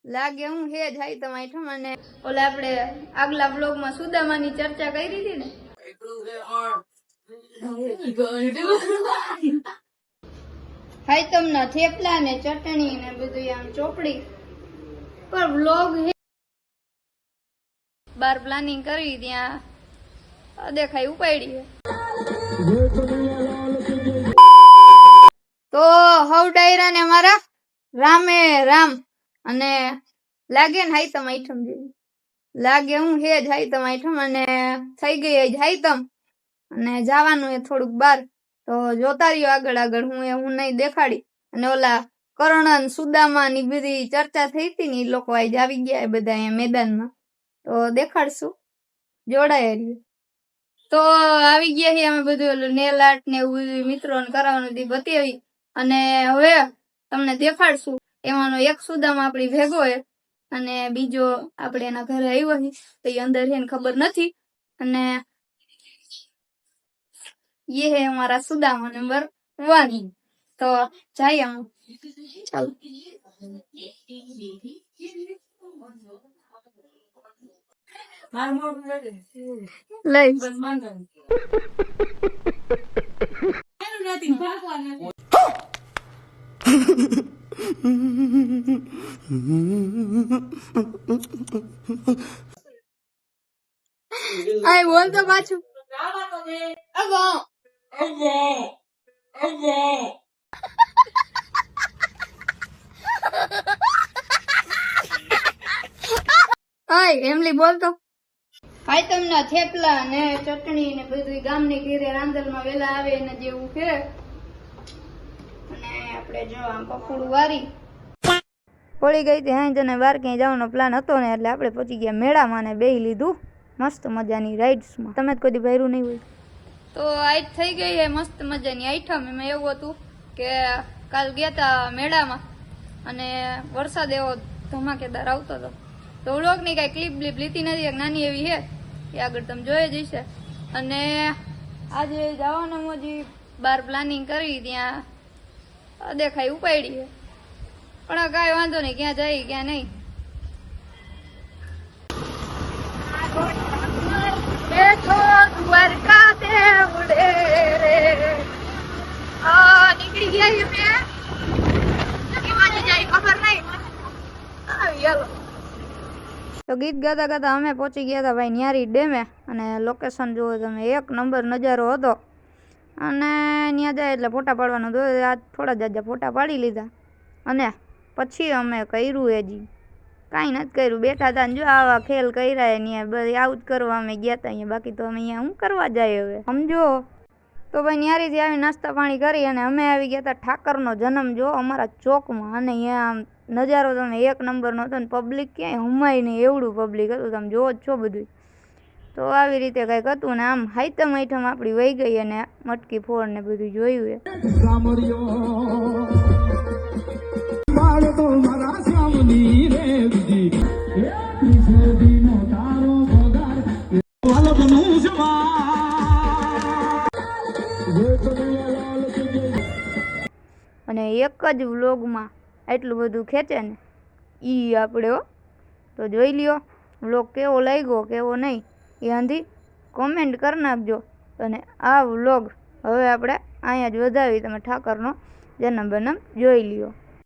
લાગે હું હે જાય તમારી ઠમ અને ઓલે આપણે આગલા બ્લોગમાં સુદામાની ચર્ચા કરી હતી ને હાઈતમના થેપલા ને ચટણી ને બધું આમ ચોપડી પર બ્લોગ હે બાર પ્લાનિંગ કરી ત્યાં દેખાય ઉપાડી તો હવ ડાયરા ને મારા રામે રામ અને લાગે ને હાઈતમ આઈટમ જેવી લાગે હું હે જ હાઈતમ આઈટમ અને થઈ ગઈ જ હાઈતમ અને જવાનું એ થોડુંક બાર તો જોતા રહ્યો આગળ આગળ હું નહીં દેખાડી અને ઓલા કર્ણ સુદામા ની બધી ચર્ચા થઈ હતી ને એ લોકો આજ આવી ગયા બધા અહીંયા મેદાનમાં તો દેખાડશું જોડાય તો આવી ગયા છીએ અમે બધું નેલ આર્ટ ને એવું મિત્રોને કરાવવાનું હતી બતાવી અને હવે તમને દેખાડશું એમાંનો એક સુદામા આપણી ભેગો હે અને બીજો આપણે એના ઘરે આવ્યો છે તો એ અંદર છે ને ખબર નથી અને ये है हमारा सुदामा नंबर 1 तो जाइए हम चलो आई बोल तो पाछू એમલી બોલતો હાય તમને થેપલા ને ચટણી ને બધું ગામની ઘીરે રાંદલમાં વેલા આવે ને જેવું છે અને આપણે જો આમ પકોડું વારી પડી ગઈ હતી હાઈ જને બાર ક્યાંય જવાનો પ્લાન હતો ને એટલે આપણે પહોંચી ગયા મેળામાં ને બેહી લીધું મસ્ત મજાની રાઇડ્સમાં તમે જ કોઈ દી ભર્યું નહીં હોય તો આજ થઈ ગઈ છે મસ્ત મજાની આઈટમ એમાં એવું હતું કે કાલ ગયા હતા મેળામાં અને વરસાદ એવો ધમાકેદાર આવતો હતો તો વ્લોગની કાંઈ ક્લિપ બ્લિપ લીધી નથી એક નાની એવી છે એ આગળ તમે જોઈ જ હશે અને આજે જવાનું મોજી બાર પ્લાનિંગ કરી ત્યાં દેખાય ઉપાડી છે પણ કાંઈ વાંધો નહીં ક્યાં જાય ક્યાં નહીં બેઠો દ્વારકા તે ઉડે નીકળી ગયા મેં જાય ખબર નહીં તો ગીત ગાતા ગાતા અમે પહોંચી ગયા હતા ભાઈ ન્યારી ડેમે અને લોકેશન જુઓ તમે એક નંબર નજારો હતો અને ત્યાં જાય એટલે ફોટા પાડવાનું હતું આજ થોડા જાજા ફોટા પાડી લીધા અને પછી અમે કર્યું હજી કાંઈ નથી કર્યું બેઠા હતા ને જો આવા ખેલ કર્યા અહીંયા બધી આવું જ કરવા અમે ગયા હતા અહીંયા બાકી તો અમે અહીંયા શું કરવા જાય હવે સમજો તો ભાઈ ન્યારીથી આવી નાસ્તા પાણી કરી અને અમે આવી ગયા હતા ઠાકરનો જન્મ જો અમારા ચોકમાં અને અહીંયા આમ નજારો તમે એક નંબરનો હતો ને પબ્લિક ક્યાંય હુમાય નહીં એવડું પબ્લિક હતું તમે જોવો જ છો બધું તો આવી રીતે કંઈક હતું ને આમ હાઈતમ આઈટમ આપણી વહી ગઈ અને મટકી ફોડ ને બધું જોયું અને એક જ વ્લોગમાં એટલું બધું ખેંચે ને ઈ આપણે તો જોઈ લ્યો વ્લોગ કેવો લાગ્યો કેવો નહીં એ આંધી કોમેન્ટ કરી નાખજો અને આ વ્લોગ હવે આપણે અહીંયા જ વધાવી તમે ઠાકરનો જન્મ બન્મ જોઈ લ્યો